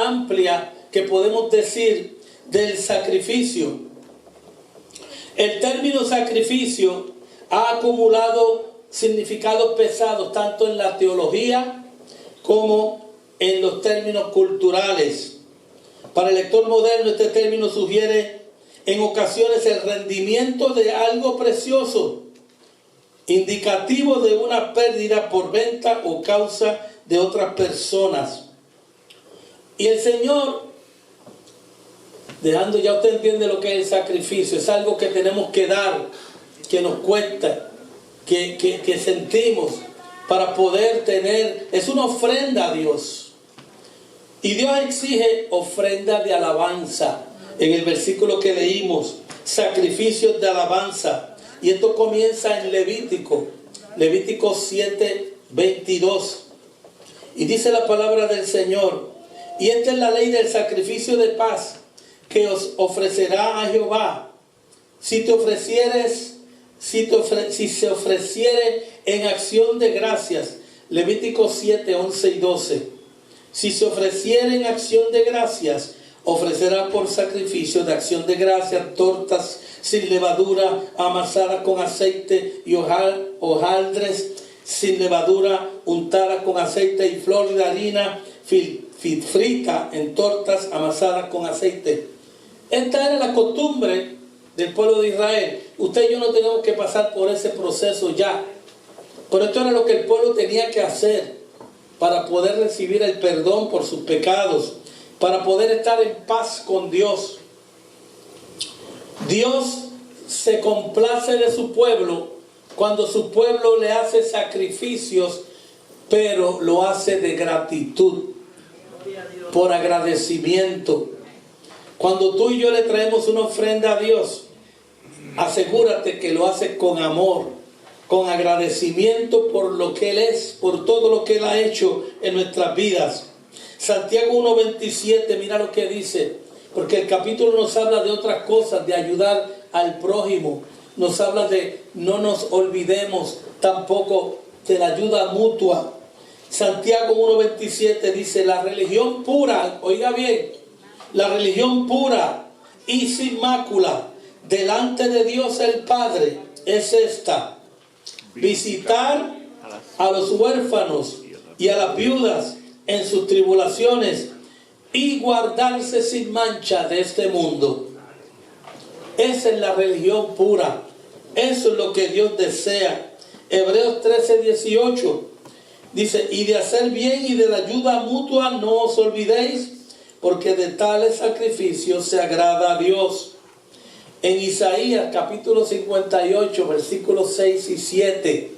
amplia que podemos decir del sacrificio. El término sacrificio ha acumulado significados pesados tanto en la teología como en los términos culturales. Para el lector moderno, este término sugiere en ocasiones el rendimiento de algo precioso, indicativo de una pérdida por venta o causa de otras personas. Y el Señor, dejando, ya usted entiende lo que es el sacrificio, es algo que tenemos que dar, que nos cuesta, que sentimos para poder tener, es una ofrenda a Dios. Y Dios exige ofrenda de alabanza. En el versículo que leímos, sacrificios de alabanza. Y esto comienza en Levítico 7:22. Y dice la palabra del Señor: y esta es la ley del sacrificio de paz que os ofrecerá a Jehová. Si se ofreciere en acción de gracias. Levítico 7:11-12. Si se ofreciere en acción de gracias, ofrecerá por sacrificio de acción de gracias tortas sin levadura, amasadas con aceite, y hojaldres sin levadura, untadas con aceite, y flor de harina frita en tortas amasadas con aceite. Esta era la costumbre del pueblo de Israel. Usted y yo no tenemos que pasar por ese proceso ya. Pero esto era lo que el pueblo tenía que hacer para poder recibir el perdón por sus pecados, para poder estar en paz con Dios. Dios se complace de su pueblo cuando su pueblo le hace sacrificios, pero lo hace de gratitud, por agradecimiento. Cuando tú y yo le traemos una ofrenda a Dios, asegúrate que lo haces con amor, con agradecimiento por lo que Él es, por todo lo que Él ha hecho en nuestras vidas. Santiago 1:27, mira lo que dice, porque el capítulo nos habla de otras cosas, de ayudar al prójimo, nos habla de no nos olvidemos tampoco de la ayuda mutua. Santiago 1:27 dice: la religión pura, oiga bien, la religión pura y sin mácula delante de Dios el Padre es esta: visitar a los huérfanos y a las viudas en sus tribulaciones y guardarse sin mancha de este mundo. Esa es la religión pura. Eso es lo que Dios desea. Hebreos 13:18 dice: y de hacer bien y de la ayuda mutua no os olvidéis, porque de tales sacrificios se agrada a Dios. En Isaías capítulo 58, versículos 6 y 7.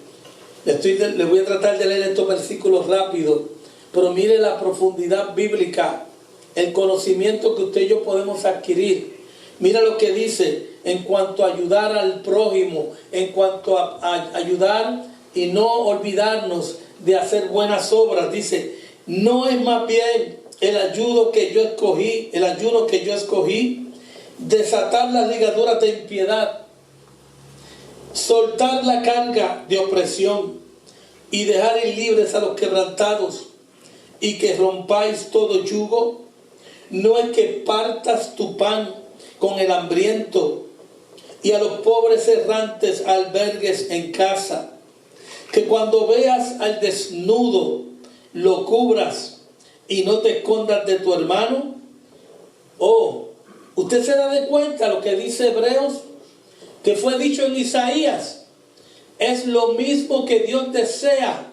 Le voy a tratar de leer estos versículos rápido, pero mire la profundidad bíblica, el conocimiento que usted y yo podemos adquirir. Mira lo que dice en cuanto a ayudar al prójimo, en cuanto a ayudar y no olvidarnos de hacer buenas obras. Dice: no es más bien el ayuno que yo escogí, desatar las ligaduras de impiedad, soltar la carga de opresión y dejar ir libres a los quebrantados, y que rompáis todo yugo. No es que partas tu pan con el hambriento y a los pobres errantes albergues en casa, que cuando veas al desnudo lo cubras y no te escondas de tu hermano. Oh, usted se da de cuenta lo que dice Hebreos, que fue dicho en Isaías. Es lo mismo que Dios desea,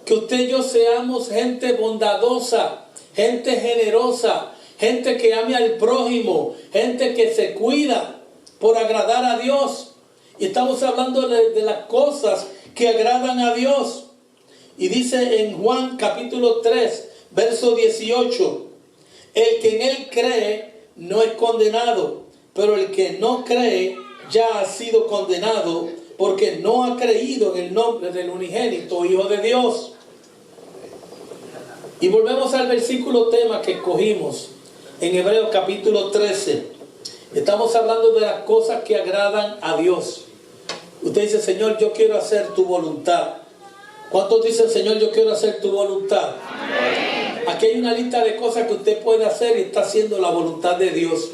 que usted y yo seamos gente bondadosa, gente generosa, gente que ame al prójimo, gente que se cuida por agradar a Dios. Y estamos hablando de las cosas que agradan a Dios. Y dice en Juan capítulo 3, verso 18: el que en él cree no es condenado, pero el que no cree ya ha sido condenado, porque no ha creído en el nombre del unigénito Hijo de Dios. Y volvemos al versículo tema que escogimos en Hebreos capítulo 13. Estamos hablando de las cosas que agradan a Dios. Usted dice: Señor, yo quiero hacer tu voluntad. ¿Cuántos dicen: Señor, yo quiero hacer tu voluntad? Amén. Aquí hay una lista de cosas que usted puede hacer y está haciendo la voluntad de Dios.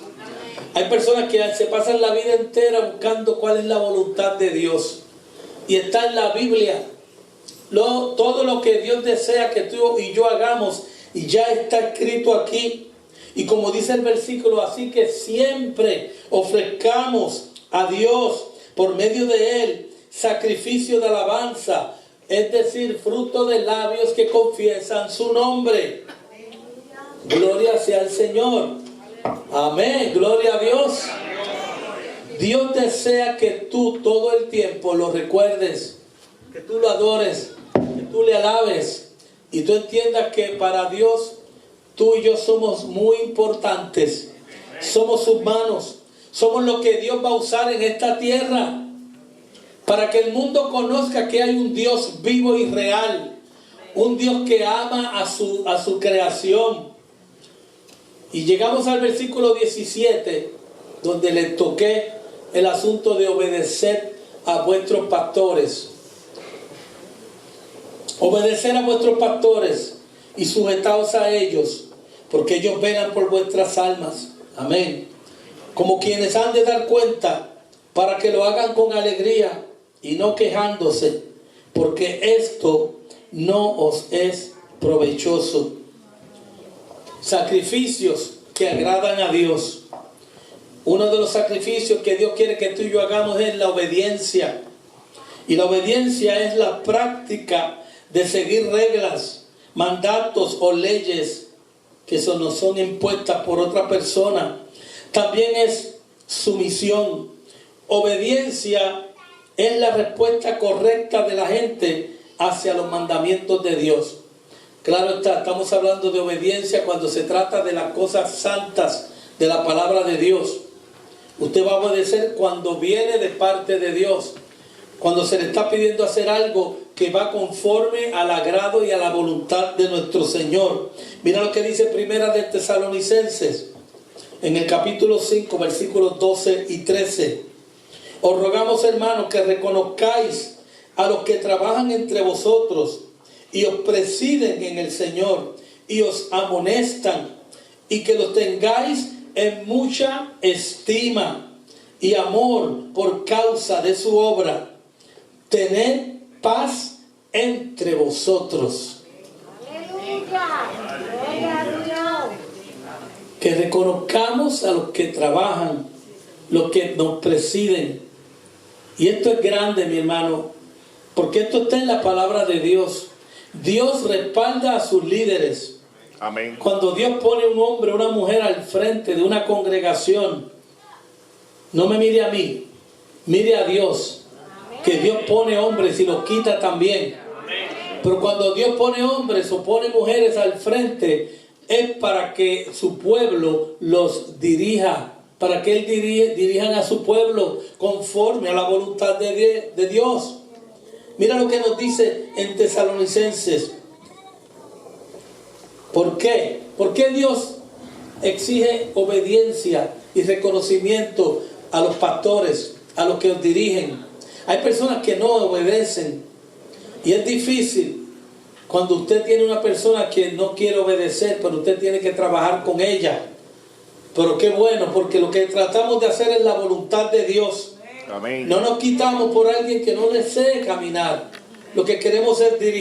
Hay personas que se pasan la vida entera buscando cuál es la voluntad de Dios. Y está en la Biblia. Todo lo que Dios desea que tú y yo hagamos, y ya está escrito aquí. Y como dice el versículo, así que siempre ofrezcamos a Dios por medio de Él sacrificio de alabanza, es decir, fruto de labios que confiesan su nombre. Gloria sea al Señor. Amén, gloria a Dios. Dios desea que tú todo el tiempo lo recuerdes, que tú lo adores, que tú le alabes y tú entiendas que para Dios tú y yo somos muy importantes. Somos humanos, somos lo que Dios va a usar en esta tierra para que el mundo conozca que hay un Dios vivo y real, un Dios que ama a su creación. Y llegamos al versículo 17, donde le toqué el asunto de obedecer a vuestros pastores. Obedecer a vuestros pastores y sujetaos a ellos, porque ellos velan por vuestras almas. Amén. Como quienes han de dar cuenta, para que lo hagan con alegría y no quejándose, porque esto no os es provechoso. Sacrificios que agradan a Dios. Uno de los sacrificios que Dios quiere que tú y yo hagamos es la obediencia. Y la obediencia es la práctica de seguir reglas, mandatos o leyes que no son impuestas por otra persona. También es sumisión. Obediencia es la respuesta correcta de la gente hacia los mandamientos de Dios. Claro está, estamos hablando de obediencia cuando se trata de las cosas santas de la palabra de Dios. Usted va a obedecer cuando viene de parte de Dios, cuando se le está pidiendo hacer algo que va conforme al agrado y a la voluntad de nuestro Señor. Mira lo que dice Primera de Tesalonicenses, en el capítulo 5, versículos 12 y 13. Os rogamos, hermanos, que reconozcáis a los que trabajan entre vosotros y os presiden en el Señor y os amonestan, y que los tengáis en mucha estima y amor por causa de su obra. Tened paz entre vosotros. Que reconozcamos a los que trabajan, los que nos presiden. Y esto es grande, mi hermano, porque esto está en la palabra de Dios. Dios respalda a sus líderes. Amén. Cuando Dios pone un hombre o una mujer al frente de una congregación, no me mire a mí, mire a Dios. Que Dios pone hombres y los quita también. Pero cuando Dios pone hombres o pone mujeres al frente, es para que su pueblo los dirija, para que Él dirijan a su pueblo conforme a la voluntad de Dios. Mira lo que nos dice en Tesalonicenses. ¿Por qué? ¿Por qué Dios exige obediencia y reconocimiento a los pastores, a los que os dirigen? Hay personas que no obedecen y es difícil cuando usted tiene una persona que no quiere obedecer, pero usted tiene que trabajar con ella. Pero qué bueno, porque lo que tratamos de hacer es la voluntad de Dios. Amén. No nos quitamos por alguien que no desee caminar. Lo que queremos es dirigir.